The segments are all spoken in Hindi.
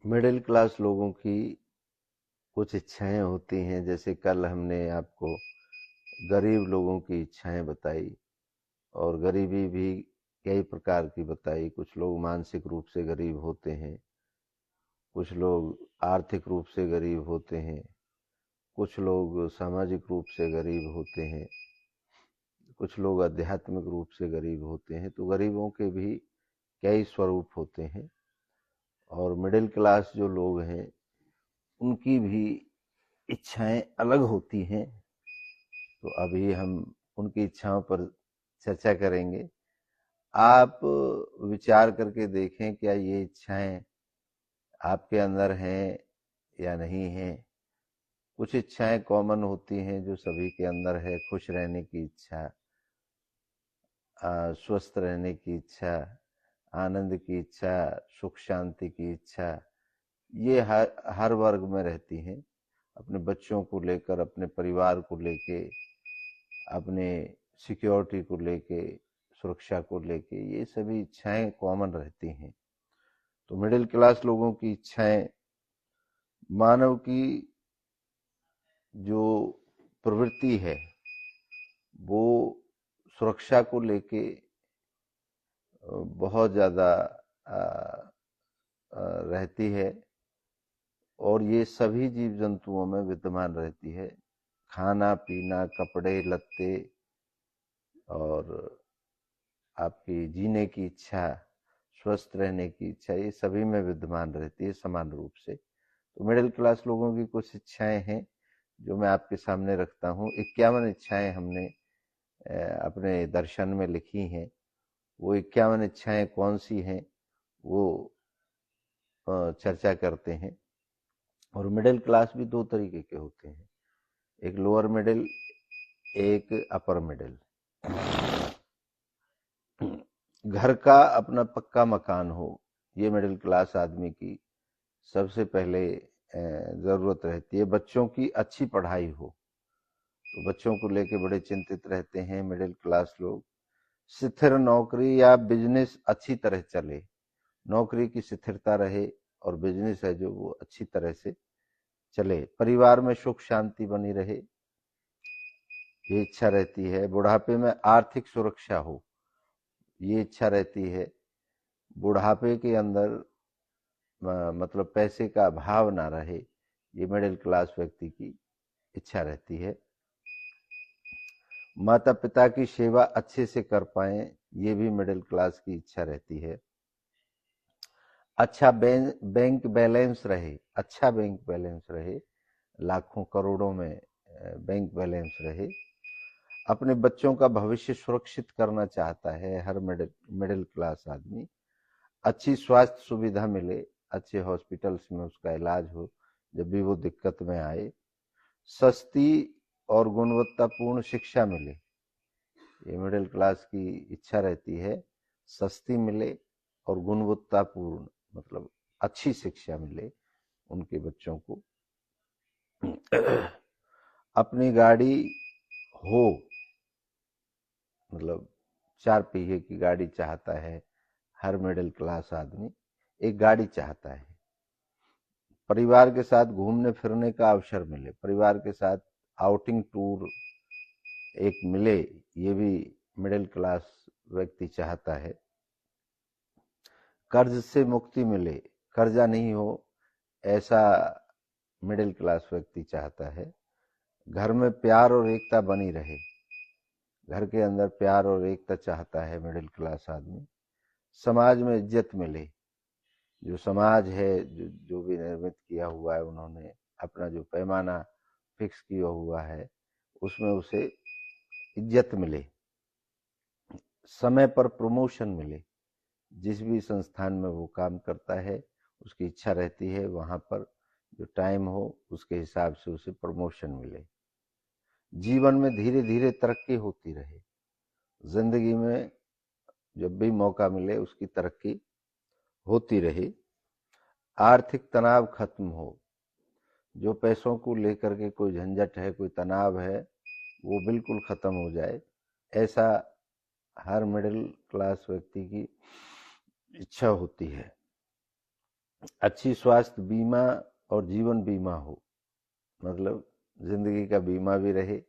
मिडिल क्लास लोगों की कुछ इच्छाएं होती हैं। जैसे कल हमने आपको गरीब लोगों की इच्छाएं बताई, और गरीबी भी कई प्रकार की बताई। कुछ लोग मानसिक रूप से गरीब होते हैं, कुछ लोग आर्थिक रूप से गरीब होते हैं, कुछ लोग सामाजिक रूप से गरीब होते हैं, कुछ लोग आध्यात्मिक रूप से गरीब होते हैं। तो गरीबों के भी कई स्वरूप होते हैं, और मिडिल क्लास जो लोग हैं उनकी भी इच्छाएं अलग होती हैं। तो अभी हम उनकी इच्छाओं पर चर्चा करेंगे। आप विचार करके देखें, क्या ये इच्छाएं आपके अंदर हैं या नहीं हैं। कुछ इच्छाएं कॉमन होती हैं जो सभी के अंदर है। खुश रहने की इच्छा, स्वस्थ रहने की इच्छा, आनंद की इच्छा, सुख शांति की इच्छा, ये हर वर्ग में रहती हैं। अपने बच्चों को लेकर, अपने परिवार को लेके, अपने सिक्योरिटी को लेके, सुरक्षा को लेके, ये सभी इच्छाएं कॉमन रहती हैं। तो मिडिल क्लास लोगों की इच्छाएं मानव की जो प्रवृत्ति है वो सुरक्षा को लेके बहुत ज़्यादा रहती है, और ये सभी जीव जंतुओं में विद्यमान रहती है। खाना पीना, कपड़े लत्ते, और आपकी जीने की इच्छा, स्वस्थ रहने की इच्छा, ये सभी में विद्यमान रहती है समान रूप से। तो मिडिल क्लास लोगों की कुछ इच्छाएं हैं जो मैं आपके सामने रखता हूँ। 51 इच्छाएं हमने अपने दर्शन में लिखी हैं। वो 51 इच्छाएं कौन सी हैं वो चर्चा करते हैं। और मिडिल क्लास भी दो तरीके के होते हैं, एक लोअर मिडिल, एक अपर मिडिल। घर का अपना पक्का मकान हो, ये मिडिल क्लास आदमी की सबसे पहले जरूरत रहती है। बच्चों की अच्छी पढ़ाई हो, तो बच्चों को लेके बड़े चिंतित रहते हैं मिडिल क्लास लोग। स्थिर नौकरी या बिजनेस अच्छी तरह चले, नौकरी की स्थिरता रहे और बिजनेस है जो वो अच्छी तरह से चले। परिवार में सुख शांति बनी रहे, ये इच्छा रहती है। बुढ़ापे में आर्थिक सुरक्षा हो, ये इच्छा रहती है। बुढ़ापे के अंदर मतलब पैसे का अभाव ना रहे, ये मिडिल क्लास व्यक्ति की इच्छा रहती है। माता पिता की सेवा अच्छे से कर पाए, ये भी मिडिल क्लास की इच्छा रहती है। अच्छा बैंक बैलेंस रहे, अच्छा बैंक बैलेंस रहे, लाखों करोड़ों में बैंक बैलेंस रहे। अपने बच्चों का भविष्य सुरक्षित करना चाहता है हर मिडिल क्लास आदमी। अच्छी स्वास्थ्य सुविधा मिले, अच्छे हॉस्पिटल्स में उसका इलाज हो जब भी वो दिक्कत में आए। सस्ती और गुणवत्तापूर्ण शिक्षा मिले, ये मिडिल क्लास की इच्छा रहती है। सस्ती मिले और गुणवत्तापूर्ण मतलब अच्छी शिक्षा मिले उनके बच्चों को। अपनी गाड़ी हो, मतलब 4 पहिए की गाड़ी चाहता है हर मिडिल क्लास आदमी, एक गाड़ी चाहता है। परिवार के साथ घूमने फिरने का अवसर मिले, परिवार के साथ आउटिंग टूर एक मिले, ये भी मिडिल क्लास व्यक्ति चाहता है। कर्ज से मुक्ति मिले, कर्जा नहीं हो, ऐसा मिडिल क्लास व्यक्ति चाहता है। घर में प्यार और एकता बनी रहे, घर के अंदर प्यार और एकता चाहता है मिडिल क्लास आदमी। समाज में इज्जत मिले, जो समाज है, जो भी निर्मित किया हुआ है उन्होंने, अपना जो पैमाना फिक्स किया हुआ है उसमें उसे इज्जत मिले। समय पर प्रमोशन मिले, जिस भी संस्थान में वो काम करता है उसकी इच्छा रहती है वहां पर जो टाइम हो उसके हिसाब से उसे प्रमोशन मिले। जीवन में धीरे धीरे तरक्की होती रहे, जिंदगी में जब भी मौका मिले उसकी तरक्की होती रहे। आर्थिक तनाव खत्म हो, जो पैसों को लेकर के कोई झंझट है, कोई तनाव है, वो बिल्कुल खत्म हो जाए, ऐसा हर मिडिल क्लास व्यक्ति की इच्छा होती है। अच्छी स्वास्थ्य बीमा और जीवन बीमा हो, मतलब जिंदगी का बीमा भी रहे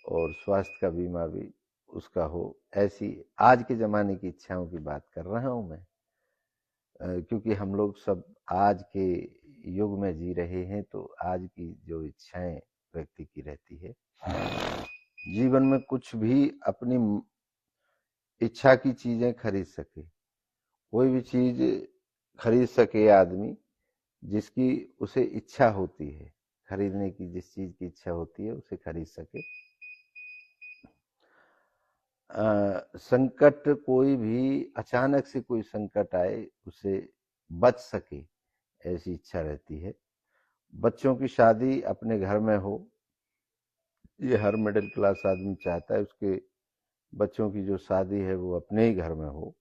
और स्वास्थ्य का बीमा भी उसका हो, ऐसी आज के ज़माने की इच्छाओं की बात कर रहा हूँ मैं। क्योंकि हम लोग सब आज के युग में जी रहे हैं, तो आज की जो इच्छाएं व्यक्ति की रहती है, जीवन में कुछ भी अपनी इच्छा की चीजें खरीद सके, कोई भी चीज खरीद सके आदमी जिसकी उसे इच्छा होती है खरीदने की, जिस चीज की इच्छा होती है उसे खरीद सके। संकट, कोई भी अचानक से कोई संकट आए उसे बच सके, ऐसी इच्छा रहती है। बच्चों की शादी अपने घर में हो, ये हर मिडिल क्लास आदमी चाहता है उसके बच्चों की जो शादी है वो अपने ही घर में हो।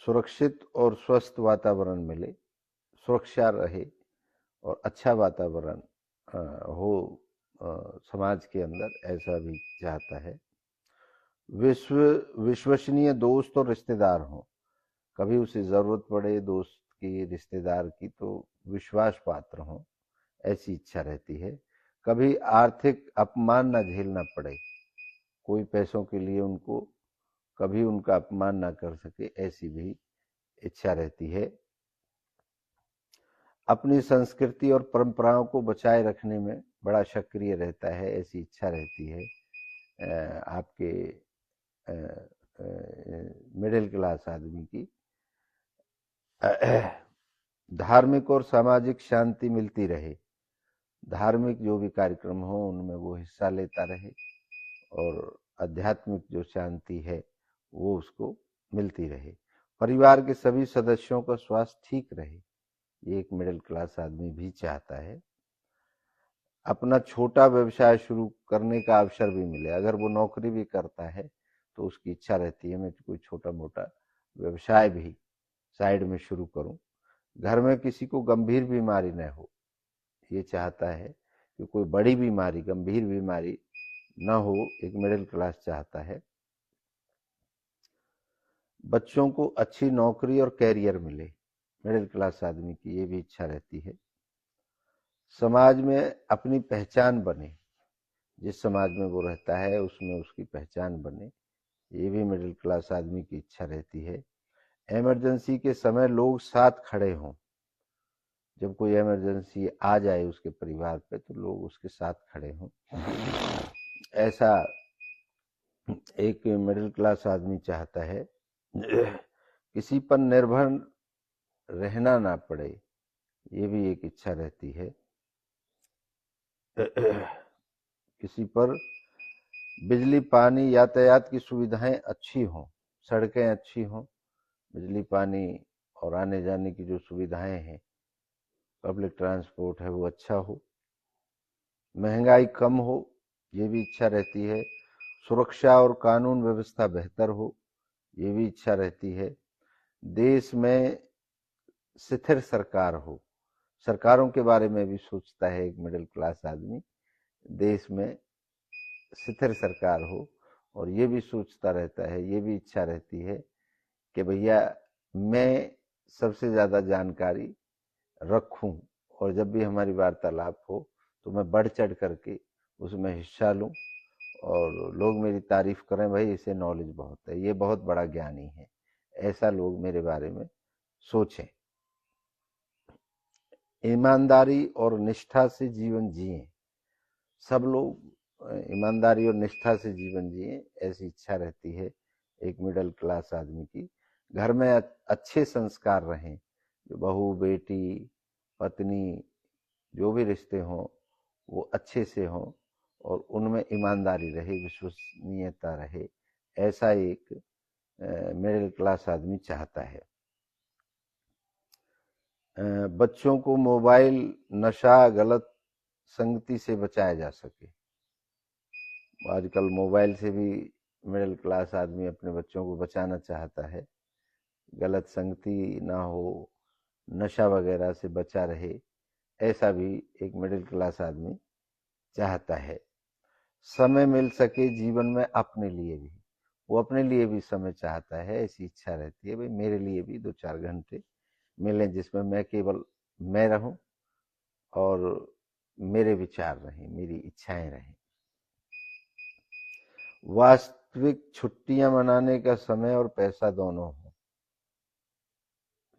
सुरक्षित और स्वस्थ वातावरण मिले, सुरक्षा रहे और अच्छा वातावरण हो समाज के अंदर, ऐसा भी चाहता है। विश्वसनीय दोस्त और रिश्तेदार हो, कभी उसे जरूरत पड़े दोस्त की, रिश्तेदार की, तो विश्वास पात्र हो, ऐसी इच्छा रहती है। कभी आर्थिक अपमान न झेलना पड़े, कोई पैसों के लिए उनको कभी उनका अपमान न कर सके, ऐसी भी इच्छा रहती है। अपनी संस्कृति और परंपराओं को बचाए रखने में बड़ा सक्रिय रहता है, ऐसी इच्छा रहती है आपके मिडिल क्लास आदमी की। धार्मिक और सामाजिक शांति मिलती रहे, धार्मिक जो भी कार्यक्रम हो उनमें वो हिस्सा लेता रहे और आध्यात्मिक जो शांति है वो उसको मिलती रहे। परिवार के सभी सदस्यों का स्वास्थ्य ठीक रहे, ये एक मिडिल क्लास आदमी भी चाहता है। अपना छोटा व्यवसाय शुरू करने का अवसर भी मिले, अगर वो नौकरी भी करता है तो उसकी इच्छा रहती है मैं कोई छोटा मोटा व्यवसाय भी साइड में शुरू करूं। घर में किसी को गंभीर बीमारी न हो, ये चाहता है कि कोई बड़ी बीमारी, गंभीर बीमारी न हो, एक मिडिल क्लास चाहता है। बच्चों को अच्छी नौकरी और कैरियर मिले, मिडिल क्लास आदमी की ये भी इच्छा रहती है। समाज में अपनी पहचान बने, जिस समाज में वो रहता है उसमें उसकी पहचान बने, ये भी मिडिल क्लास आदमी की इच्छा रहती है। इमरजेंसी के समय लोग साथ खड़े हों, जब कोई इमरजेंसी आ जाए उसके परिवार पे तो लोग उसके साथ खड़े हों, ऐसा एक मिडिल क्लास आदमी चाहता है। किसी पर निर्भर रहना ना पड़े, ये भी एक इच्छा रहती है। किसी पर बिजली, पानी, यातायात की सुविधाएं अच्छी हों, सड़कें अच्छी हों, बिजली, पानी और आने जाने की जो सुविधाएं हैं, पब्लिक ट्रांसपोर्ट है वो अच्छा हो। महंगाई कम हो, ये भी इच्छा रहती है। सुरक्षा और कानून व्यवस्था बेहतर हो, ये भी इच्छा रहती है। देश में स्थिर सरकार हो, सरकारों के बारे में भी सोचता है एक मिडिल क्लास आदमी, देश में स्थिर सरकार हो, और ये भी सोचता रहता है, ये भी इच्छा रहती है कि भैया मैं सबसे ज़्यादा जानकारी रखूं और जब भी हमारी वार्तालाप हो तो मैं बढ़ चढ़ करके उसमें हिस्सा लूं और लोग मेरी तारीफ करें, भाई इसे नॉलेज बहुत है, ये बहुत बड़ा ज्ञानी है, ऐसा लोग मेरे बारे में सोचें। ईमानदारी और निष्ठा से जीवन जिए, सब लोग ईमानदारी और निष्ठा से जीवन जिए, ऐसी इच्छा रहती है एक मिडिल क्लास आदमी की। घर में अच्छे संस्कार रहें, जो बहू, बेटी, पत्नी, जो भी रिश्ते हों वो अच्छे से हों और उनमें ईमानदारी रहे, विश्वसनीयता रहे, ऐसा एक मिडिल क्लास आदमी चाहता है। बच्चों को मोबाइल, नशा, गलत संगति से बचाया जा सके। आजकल मोबाइल से भी मिडिल क्लास आदमी अपने बच्चों को बचाना चाहता है, गलत संगति ना हो, नशा वगैरह से बचा रहे, ऐसा भी एक मिडिल क्लास आदमी चाहता है। समय मिल सके जीवन में अपने लिए भी, वो अपने लिए भी समय चाहता है, ऐसी इच्छा रहती है, भाई मेरे लिए भी 2-4 घंटे मिलें जिसमें मैं केवल मैं रहूं और मेरे विचार रहें, मेरी इच्छाएं रहें। वास्तविक छुट्टियां मनाने का समय और पैसा दोनों हो।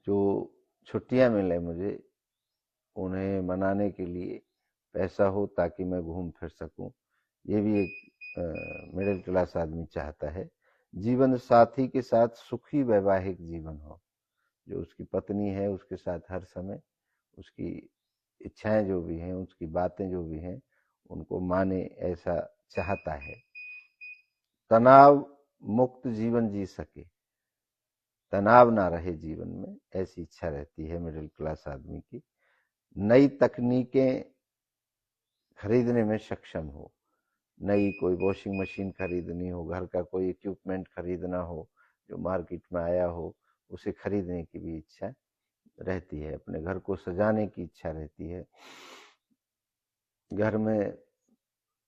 जो छुट्टियां मिले मुझे उन्हें मनाने के लिए पैसा हो ताकि मैं घूम फिर सकूं, ये भी एक मिडिल क्लास आदमी चाहता है। जीवन साथी के साथ सुखी वैवाहिक जीवन हो, जो उसकी पत्नी है उसके साथ हर समय उसकी इच्छाएं जो भी हैं, उसकी बातें जो भी हैं, उनको माने, ऐसा चाहता है। तनाव मुक्त जीवन जी सके, तनाव ना रहे जीवन में, ऐसी इच्छा रहती है मिडिल क्लास आदमी की। नई तकनीकें खरीदने में सक्षम हो, नई कोई वॉशिंग मशीन खरीदनी हो, घर का कोई इक्विपमेंट खरीदना हो जो मार्केट में आया हो, उसे खरीदने की भी इच्छा रहती है। अपने घर को सजाने की इच्छा रहती है। घर में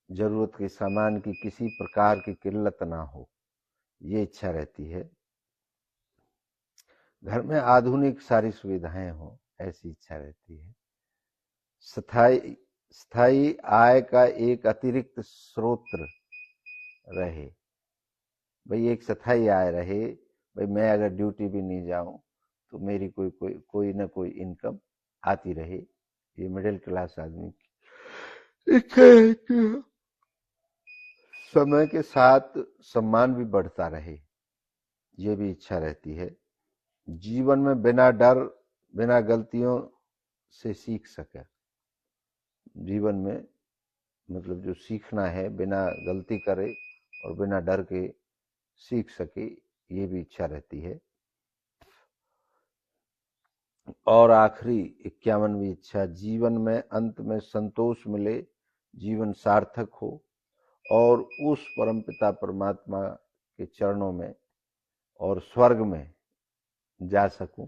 जरूरत के सामान की किसी प्रकार की किल्लत ना हो, ये इच्छा रहती है। घर में आधुनिक सारी सुविधाएं हो, ऐसी इच्छा रहती है। स्थायी आय का एक अतिरिक्त स्रोत रहे, भाई एक स्थायी आय रहे, भाई मैं अगर ड्यूटी भी नहीं जाऊं तो मेरी कोई ना कोई इनकम आती रहे। ये मिडिल क्लास आदमी की इच्छा है। समय के साथ सम्मान भी बढ़ता रहे, ये भी इच्छा रहती है। जीवन में बिना डर, बिना गलतियों से सीख सके। जीवन में मतलब जो सीखना है, बिना गलती करे और बिना डर के सीख सके, ये भी इच्छा रहती है। और आखिरी 51वीं इच्छा, जीवन में अंत में संतोष मिले, जीवन सार्थक हो और उस परमपिता परमात्मा के चरणों में और स्वर्ग में जा सकूं,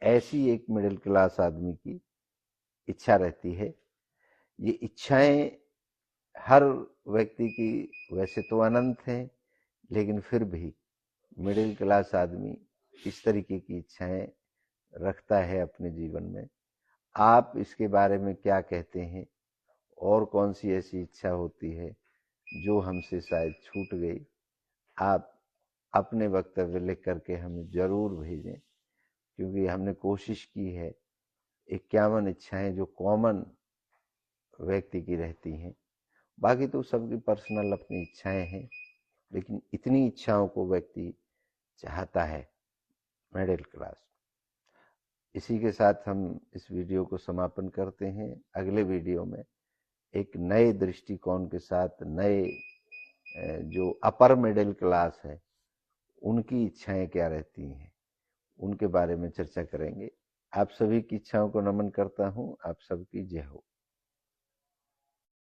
ऐसी एक मिडिल क्लास आदमी की इच्छा रहती है। ये इच्छाएं हर व्यक्ति की वैसे तो अनंत हैं, लेकिन फिर भी मिडिल क्लास आदमी इस तरीके की इच्छाएं रखता है अपने जीवन में। आप इसके बारे में क्या कहते हैं? और कौन सी ऐसी इच्छा होती है जो हमसे शायद छूट गई? आप अपने वक्तव्य लिख करके हमें जरूर भेजें, क्योंकि हमने कोशिश की है 51 इच्छाएं जो कॉमन व्यक्ति की रहती हैं। बाकी तो सबकी पर्सनल अपनी इच्छाएं हैं, लेकिन इतनी इच्छाओं को व्यक्ति चाहता है मिडिल क्लास। इसी के साथ हम इस वीडियो को समापन करते हैं। अगले वीडियो में एक नए दृष्टिकोण के साथ, नए जो अपर मिडिल क्लास है उनकी इच्छाएं क्या रहती हैं, उनके बारे में चर्चा करेंगे। आप सभी की इच्छाओं को नमन करता हूं। आप सबकी जय हो।